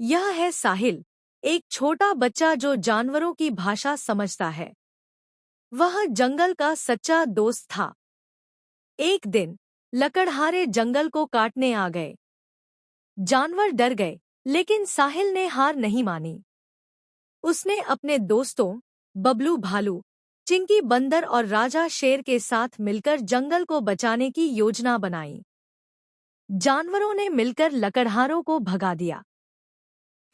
यह है साहिल, एक छोटा बच्चा जो जानवरों की भाषा समझता है। वह जंगल का सच्चा दोस्त था। एक दिन लकड़हारे जंगल को काटने आ गए। जानवर डर गए, लेकिन साहिल ने हार नहीं मानी। उसने अपने दोस्तों बबलू भालू, चिंकी बंदर और राजा शेर के साथ मिलकर जंगल को बचाने की योजना बनाई। जानवरों ने मिलकर लकड़हारों को भगा दिया।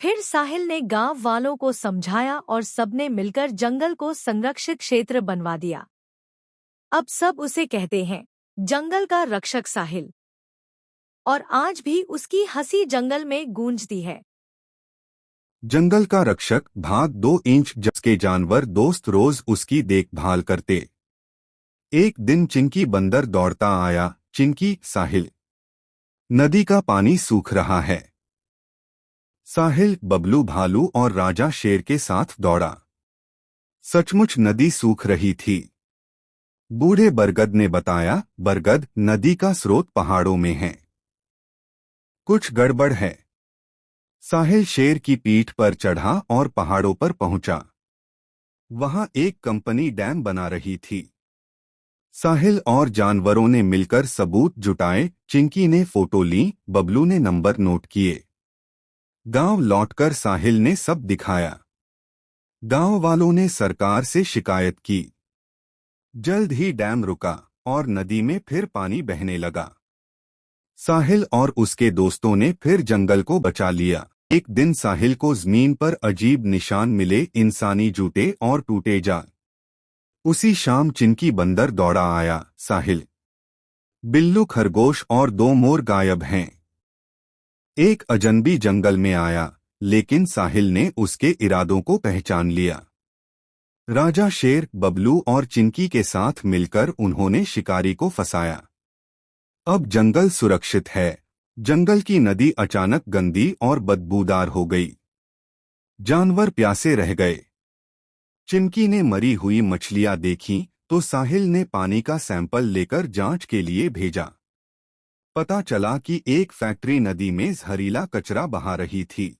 फिर साहिल ने गांव वालों को समझाया और सबने मिलकर जंगल को संरक्षित क्षेत्र बनवा दिया। अब सब उसे कहते हैं जंगल का रक्षक साहिल। और आज भी उसकी हंसी जंगल में गूंजती है। जंगल का रक्षक भाग 2 इंच जिसके जानवर दोस्त रोज उसकी देखभाल करते। एक दिन चिंकी बंदर दौड़ता आया। चिंकी, साहिल, नदी का पानी सूख रहा है। साहिल बबलू भालू और राजा शेर के साथ दौड़ा। सचमुच नदी सूख रही थी। बूढ़े बरगद ने बताया, बरगद, नदी का स्रोत पहाड़ों में है। कुछ गड़बड़ है। साहिल शेर की पीठ पर चढ़ा और पहाड़ों पर पहुंचा। वहां एक कंपनी डैम बना रही थी। साहिल और जानवरों ने मिलकर सबूत जुटाए। चिंकी ने फोटो ली, बबलू ने नंबर नोट किए। गांव लौटकर साहिल ने सब दिखाया। गांव वालों ने सरकार से शिकायत की। जल्द ही डैम रुका और नदी में फिर पानी बहने लगा। साहिल और उसके दोस्तों ने फिर जंगल को बचा लिया। एक दिन साहिल को जमीन पर अजीब निशान मिले, इंसानी जूते और टूटे जाल। उसी शाम चिंकी बंदर दौड़ा आया। साहिल, बिल्लू खरगोश और 2 मोर गायब हैं। एक अजनबी जंगल में आया, लेकिन साहिल ने उसके इरादों को पहचान लिया। राजा शेर, बबलू और चिंकी के साथ मिलकर उन्होंने शिकारी को फंसाया। अब जंगल सुरक्षित है। जंगल की नदी अचानक गंदी और बदबूदार हो गई। जानवर प्यासे रह गए। चिंकी ने मरी हुई मछलियां देखीं तो साहिल ने पानी का सैंपल लेकर जांच के लिए भेजा। पता चला कि एक फैक्ट्री नदी में जहरीला कचरा बहा रही थी।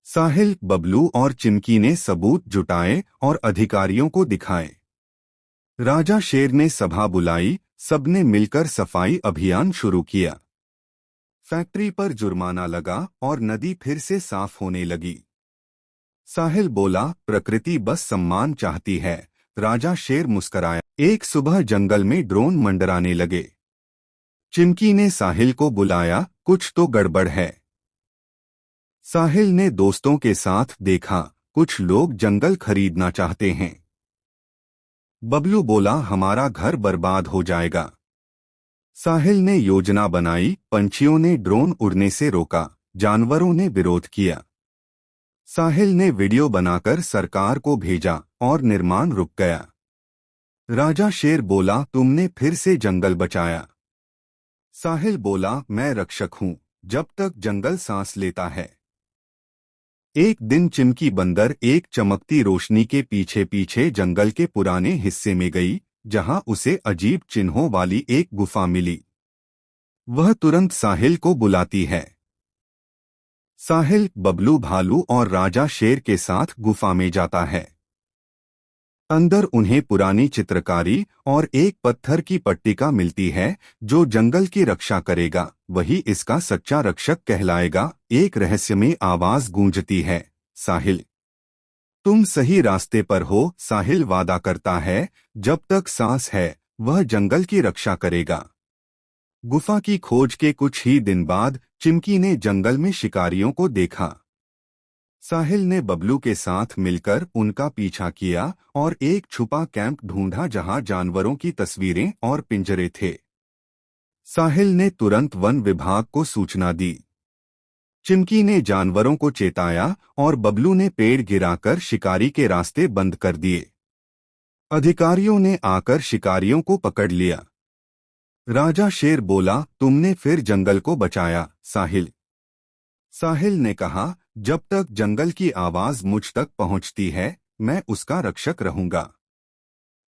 साहिल, बबलू और चिंकी ने सबूत जुटाए और अधिकारियों को दिखाए। राजा शेर ने सभा बुलाई। सबने मिलकर सफाई अभियान शुरू किया। फैक्ट्री पर जुर्माना लगा और नदी फिर से साफ होने लगी। साहिल बोला, प्रकृति बस सम्मान चाहती है। राजा शेर मुस्कराया। एक सुबह जंगल में ड्रोन मंडराने लगे। चिंकी ने साहिल को बुलाया, कुछ तो गड़बड़ है। साहिल ने दोस्तों के साथ देखा, कुछ लोग जंगल खरीदना चाहते हैं। बबलू बोला, हमारा घर बर्बाद हो जाएगा। साहिल ने योजना बनाई। पंछियों ने ड्रोन उड़ने से रोका, जानवरों ने विरोध किया। साहिल ने वीडियो बनाकर सरकार को भेजा और निर्माण रुक गया। राजा शेर बोला, तुमने फिर से जंगल बचाया। साहिल बोला, मैं रक्षक हूं जब तक जंगल सांस लेता है। एक दिन चिंकी बंदर एक चमकती रोशनी के पीछे पीछे जंगल के पुराने हिस्से में गई, जहां उसे अजीब चिन्हों वाली एक गुफा मिली। वह तुरंत साहिल को बुलाती है। साहिल, बबलू भालू और राजा शेर के साथ गुफा में जाता है। अंदर उन्हें पुरानी चित्रकारी और एक पत्थर की पट्टिका मिलती है। जो जंगल की रक्षा करेगा वही इसका सच्चा रक्षक कहलाएगा। एक रहस्यमय आवाज गूंजती है, साहिल, तुम सही रास्ते पर हो। साहिल वादा करता है, जब तक सांस है वह जंगल की रक्षा करेगा। गुफा की खोज के कुछ ही दिन बाद चिंकी ने जंगल में शिकारियों को देखा। साहिल ने बबलू के साथ मिलकर उनका पीछा किया और एक छुपा कैंप ढूंढा जहां जानवरों की तस्वीरें और पिंजरे थे। साहिल ने तुरंत वन विभाग को सूचना दी। चिंकी ने जानवरों को चेताया और बबलू ने पेड़ गिराकर शिकारी के रास्ते बंद कर दिए। अधिकारियों ने आकर शिकारियों को पकड़ लिया। राजा शेर बोला, तुमने फिर जंगल को बचाया, साहिल। साहिल ने कहा, जब तक जंगल की आवाज मुझ तक पहुंचती है मैं उसका रक्षक रहूंगा।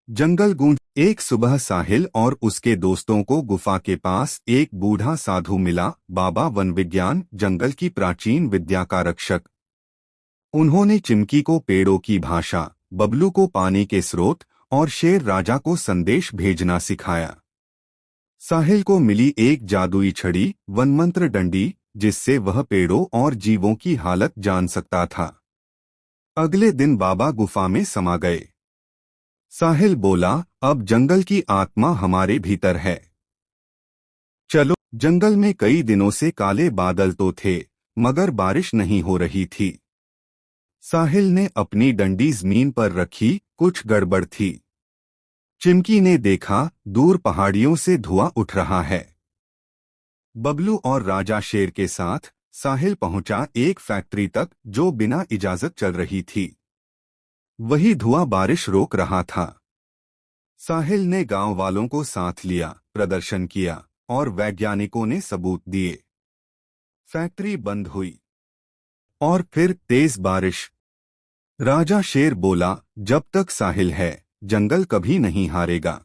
जंगल गूंज एक सुबह साहिल और उसके दोस्तों को गुफा के पास एक बूढ़ा साधु मिला, बाबा वन विज्ञान, जंगल की प्राचीन विद्या का रक्षक। उन्होंने चिमकी को पेड़ों की भाषा, बबलू को पानी के स्रोत और शेर राजा को संदेश भेजना सिखाया। साहिल को मिली एक जादुई छड़ी, वनमंत्र डंडी, जिससे वह पेड़ों और जीवों की हालत जान सकता था। अगले दिन बाबा गुफा में समा गए। साहिल बोला, अब जंगल की आत्मा हमारे भीतर है। चलो। जंगल में कई दिनों से काले बादल तो थे, मगर बारिश नहीं हो रही थी। साहिल ने अपनी डंडी जमीन पर रखी, कुछ गड़बड़ थी। चिमकी ने देखा, दूर पहाड़ियों से धुआं उठ रहा है। बबलू और राजा शेर के साथ साहिल पहुंचा एक फैक्ट्री तक जो बिना इजाजत चल रही थी। वही धुआं बारिश रोक रहा था। साहिल ने गांव वालों को साथ लिया, प्रदर्शन किया और वैज्ञानिकों ने सबूत दिए। फैक्ट्री बंद हुई और फिर तेज बारिश। राजा शेर बोला, जब तक साहिल है, जंगल कभी नहीं हारेगा।